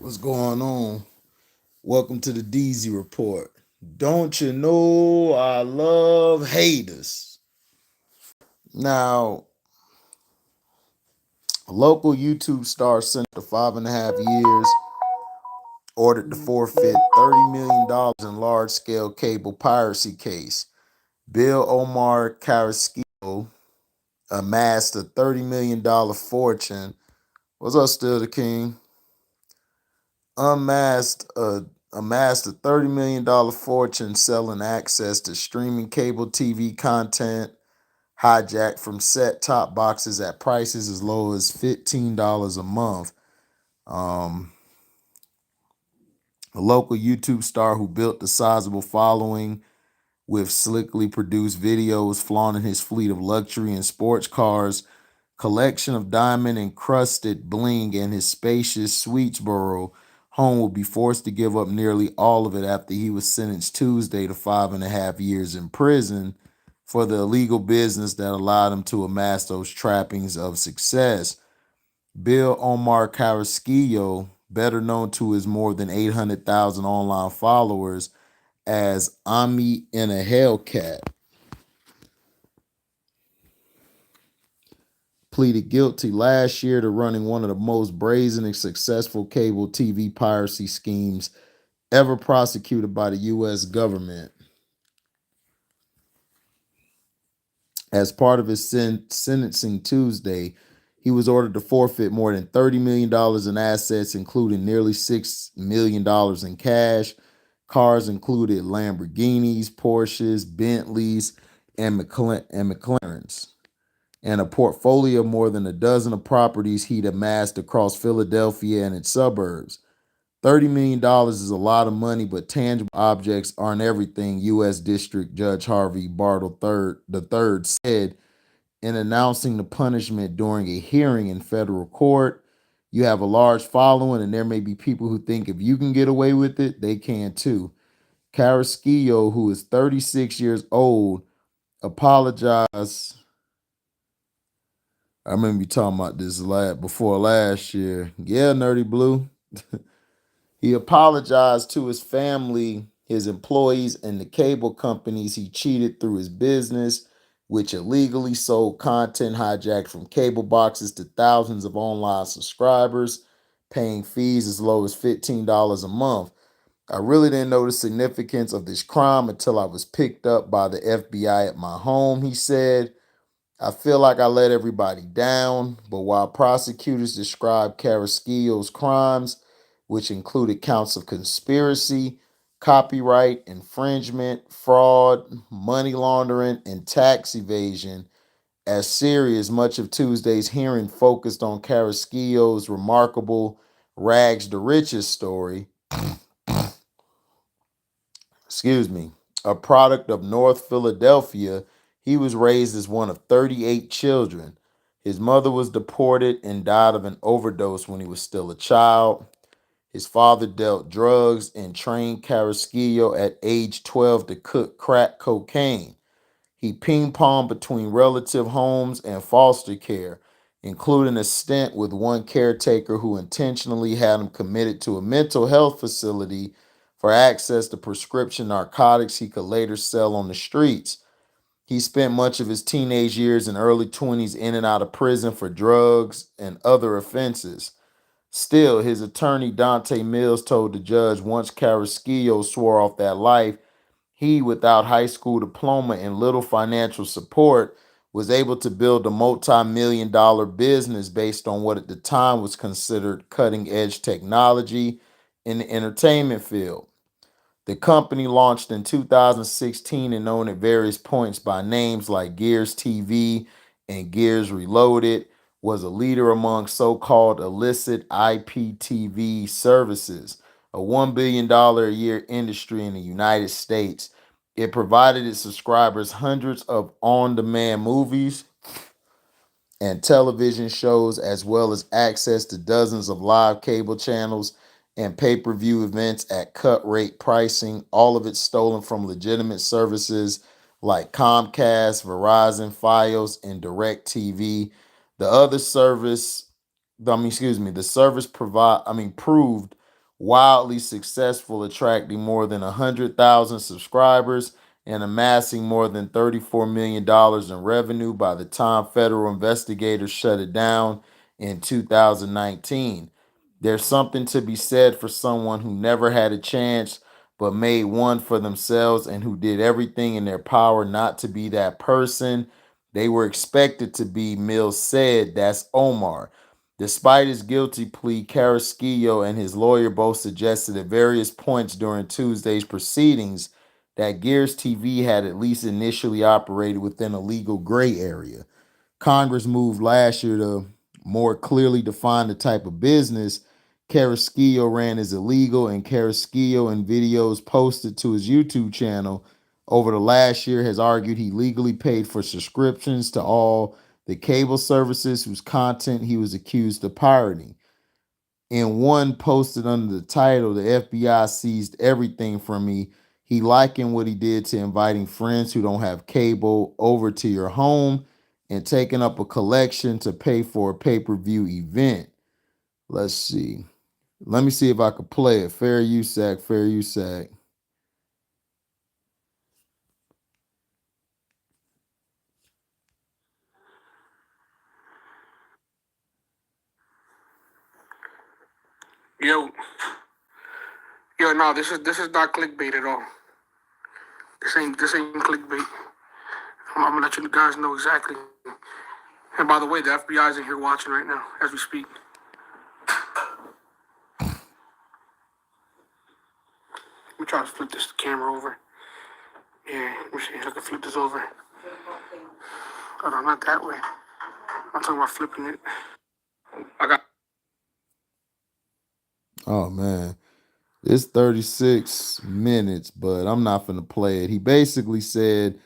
What's going on? Welcome to the DZ Report. Don't you know I love haters? Now, a local YouTube star sentenced to 5.5 years ordered to forfeit $30 million in large-scale cable piracy case. Bill Omar Carrasquillo amassed a $30 million fortune. What's up, Still the King? Amassed a $30 million fortune selling access to streaming cable TV content hijacked from set-top boxes at prices as low as $15 a month. A local YouTube star who built a sizable following with slickly produced videos flaunting his fleet of luxury and sports cars, collection of diamond-encrusted bling, and his spacious Sweetsboro home will be forced to give up nearly all of it after he was sentenced Tuesday to 5.5 years in prison for the illegal business that allowed him to amass those trappings of success. Bill Omar Carrasquillo, better known to his more than 800,000 online followers as Ami in a Hellcat, pleaded guilty last year to running one of the most brazen and successful cable TV piracy schemes ever prosecuted by the U.S. government. As part of his sentencing Tuesday, he was ordered to forfeit more than $30 million in assets, including nearly $6 million in cash. Cars included Lamborghinis, Porsches, Bentleys, and McLarens, and a portfolio of more than a dozen of properties he'd amassed across Philadelphia and its suburbs. $30 million is a lot of money, but tangible objects aren't everything, U.S. District Judge Harvey Bartle III said in announcing the punishment during a hearing in federal court. You have a large following, and there may be people who think if you can get away with it, they can too. Carrasquillo, who is 36 years old, apologized. I remember you talking about this before last year. Yeah, Nerdy Blue. He apologized to his family, his employees, and the cable companies he cheated through his business, which illegally sold content hijacked from cable boxes to thousands of online subscribers, paying fees as low as $15 a month. I really didn't know the significance of this crime until I was picked up by the FBI at my home, he said. I feel like I let everybody down, but while prosecutors described Carrasquillo's crimes, which included counts of conspiracy, copyright infringement, fraud, money laundering, and tax evasion, as serious, much of Tuesday's hearing focused on Carrasquillo's remarkable rags to riches story. A product of North Philadelphia. He was raised as one of 38 children. His mother was deported and died of an overdose when he was still a child. His father dealt drugs and trained Carrasquillo at age 12 to cook crack cocaine. He ping-ponged between relative homes and foster care, including a stint with one caretaker who intentionally had him committed to a mental health facility for access to prescription narcotics he could later sell on the streets. He spent much of his teenage years and early 20s in and out of prison for drugs and other offenses. Still, his attorney Dante Mills told the judge once Carrasquillo swore off that life, he, without high school diploma and little financial support, was able to build a multi-million-dollar business based on what at the time was considered cutting-edge technology in the entertainment field. The company, launched in 2016 and known at various points by names like Gears TV and Gears Reloaded, was a leader among so-called illicit IPTV services, a $1 billion a year industry in the United States. It provided its subscribers hundreds of on-demand movies and television shows, as well as access to dozens of live cable channels and pay-per-view events at cut-rate pricing, all of it stolen from legitimate services like Comcast, Verizon, Fios, and DirecTV. The service proved wildly successful, attracting more than 100,000 subscribers and amassing more than $34 million in revenue by the time federal investigators shut it down in 2019. There's something to be said for someone who never had a chance but made one for themselves and who did everything in their power not to be that person they were expected to be, Mills said. That's Omar. Despite his guilty plea, Carrasquillo and his lawyer both suggested at various points during Tuesday's proceedings that Gears TV had at least initially operated within a legal gray area. Congress moved last year to more clearly define the type of business Carrasquillo ran as illegal, and Carrasquillo, in videos posted to his YouTube channel over the last year, has argued he legally paid for subscriptions to all the cable services whose content he was accused of pirating. In one posted under the title, "The FBI seized everything from me," he likened what he did to inviting friends who don't have cable over to your home and taking up a collection to pay for a pay-per-view event. Let's see. Let me see if I could play it. Fair use act, fair use act. Yo, yo, no, this is not clickbait at all. This ain't clickbait. I'm gonna let you guys know exactly. And by the way, the FBI is in here watching right now as we speak. Let me try to flip this camera over. Yeah, let me see if I can flip this over. Hold on, not that way. I'm talking about flipping it. I got. Oh man. It's 36 minutes, but I'm not finna play it. He basically said,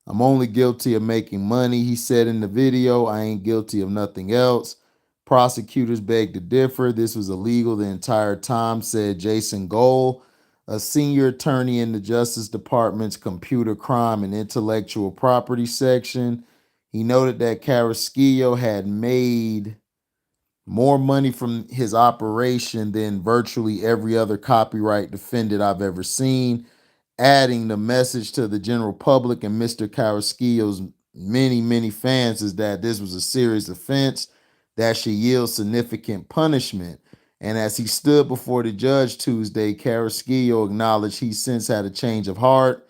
"I'm only guilty of making money." He said in the video, "I ain't guilty of nothing else." Prosecutors beg to differ. "This was illegal the entire time," said Jason Gold, a senior attorney in the Justice Department's Computer Crime and Intellectual Property section. He noted that Carrasquillo had made more money from his operation than virtually every other copyright defendant I've ever seen, adding the message to the general public and Mr. Carrasquillo's many, many fans is that this was a serious offense that should yield significant punishment. And as he stood before the judge Tuesday, Carrasquillo acknowledged he since had a change of heart,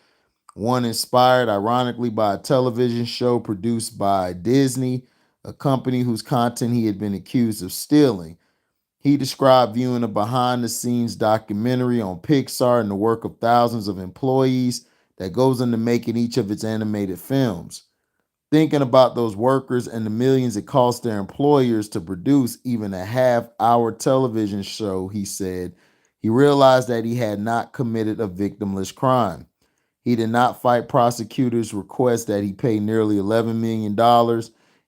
one inspired, ironically, by a television show produced by Disney, a company whose content he had been accused of stealing. He described viewing a behind the scenes documentary on Pixar and the work of thousands of employees that goes into making each of its animated films. Thinking about those workers and the millions it cost their employers to produce even a half-hour television show, he said, he realized that he had not committed a victimless crime. He did not fight prosecutors' request that he pay nearly $11 million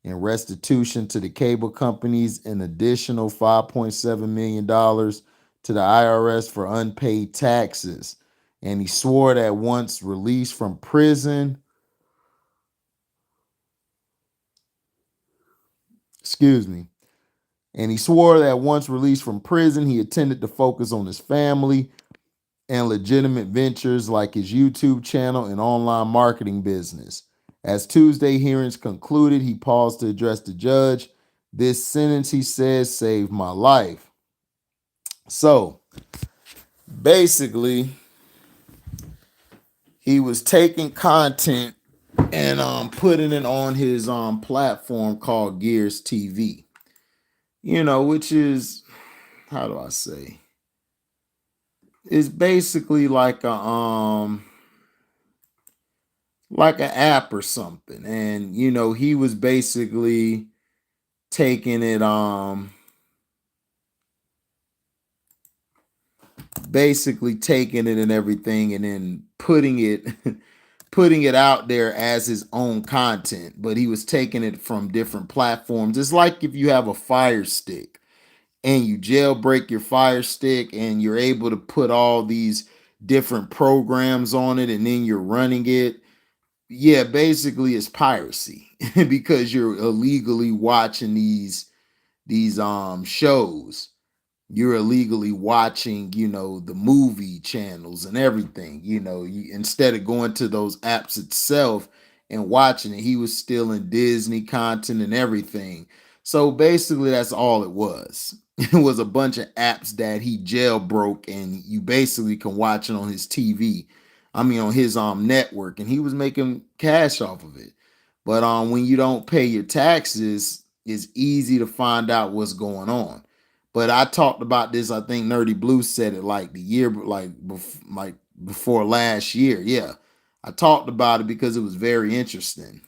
in restitution to the cable companies, an additional $5.7 million to the IRS for unpaid taxes. And he swore that once released from prison, excuse me, and he swore that once released from prison, he intended to focus on his family and legitimate ventures like his YouTube channel and online marketing business. As Tuesday hearings concluded, he paused to address the judge. "This sentence," he says, "saved my life." So basically, he was taking content and putting it on his platform called Gears TV. Which is, how do I say? It's basically like an app or something. And he was taking it basically taking it and everything and then putting it putting it out there as his own content, but he was taking it from different platforms. It's like if you have a Fire Stick and you jailbreak your Fire Stick and you're able to put all these different programs on it and then you're running it. Yeah, basically it's piracy because you're illegally watching these shows. You're illegally watching, the movie channels and everything. Instead of going to those apps itself and watching it, he was stealing Disney content and everything. So basically, that's all it was. It was a bunch of apps that he jailbroke, and you basically can watch it on his TV. I mean, on his network, and he was making cash off of it. But when you don't pay your taxes, it's easy to find out what's going on. But I talked about this. I think Nerdy Blue said it like the year, like before last year. Yeah, I talked about it because it was very interesting.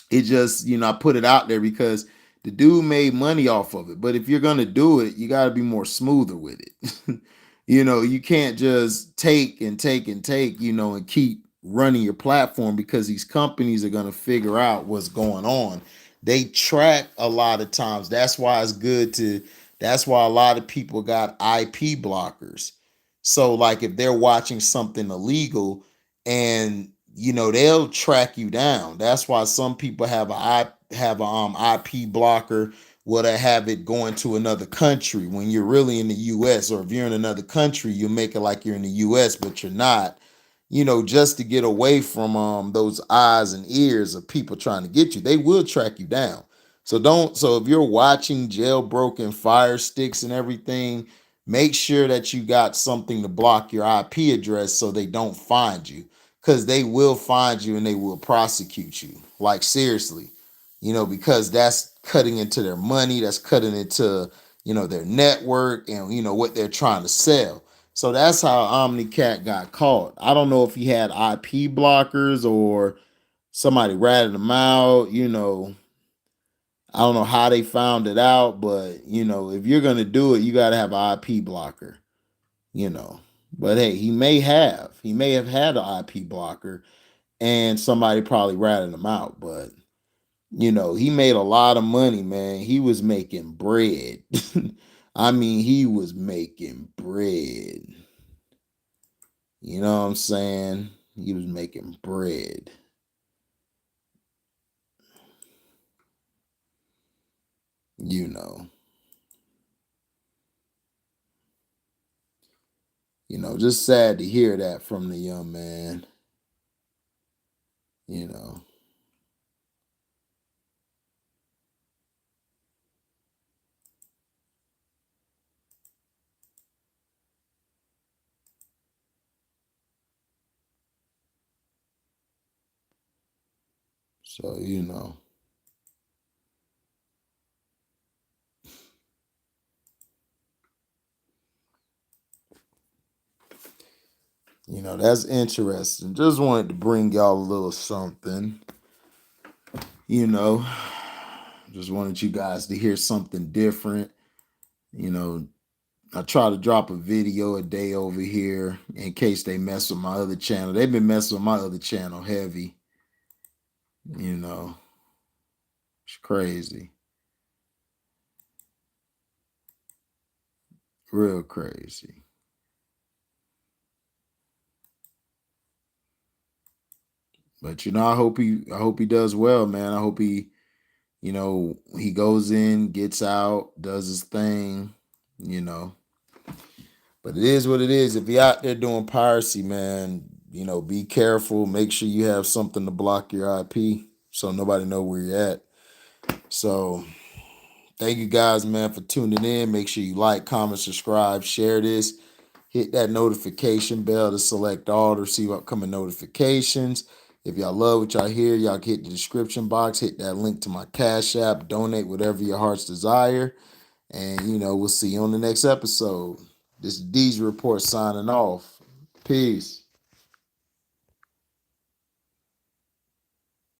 It just, I put it out there because the dude made money off of it. But if you're gonna do it, you got to be more smoother with it. You can't just take and take and take, and keep running your platform, because these companies are gonna figure out what's going on. They track a lot of times. That's why it's good to. That's why a lot of people got IP blockers. So, like, if they're watching something illegal, and they'll track you down. That's why some people have a IP blocker. Will they have it going to another country when you're really in the US? Or if you're in another country, you make it like you're in the US, but you're not, just to get away from those eyes and ears of people trying to get you. They will track you down. So if you're watching jailbroken fire sticks and everything, make sure that you got something to block your IP address so they don't find you, because they will find you and they will prosecute you. Like, seriously, because that's cutting into their money, that's cutting into, their network, and, what they're trying to sell. So that's how OmniCat got caught. I don't know if he had IP blockers or somebody ratted him out. I don't know how they found it out, but, if you're going to do it, you got to have an IP blocker, you know. But hey, he may have had an IP blocker, and somebody probably ratted him out. But he made a lot of money, man. He was making bread. I mean, he was making bread. You know what I'm saying? He was making bread. You know. Just sad to hear that from the young man. You know. So, that's interesting. Just wanted to bring y'all a little something. You know, just wanted you guys to hear something different. You know, I try to drop a video a day over here in case they mess with my other channel. They've been messing with my other channel heavy. It's crazy. Real crazy. But I hope he does well, man. I hope he goes in, gets out, does his thing, you know. But it is what it is. If you're out there doing piracy, man, be careful. Make sure you have something to block your IP so nobody know where you're at. So thank you guys, man, for tuning in. Make sure you like, comment, subscribe, share this. Hit that notification bell to select all to receive upcoming notifications. If y'all love what y'all hear, y'all can hit the description box, hit that link to my Cash App, donate whatever your heart's desire. And, we'll see you on the next episode. This is D's Report signing off. Peace.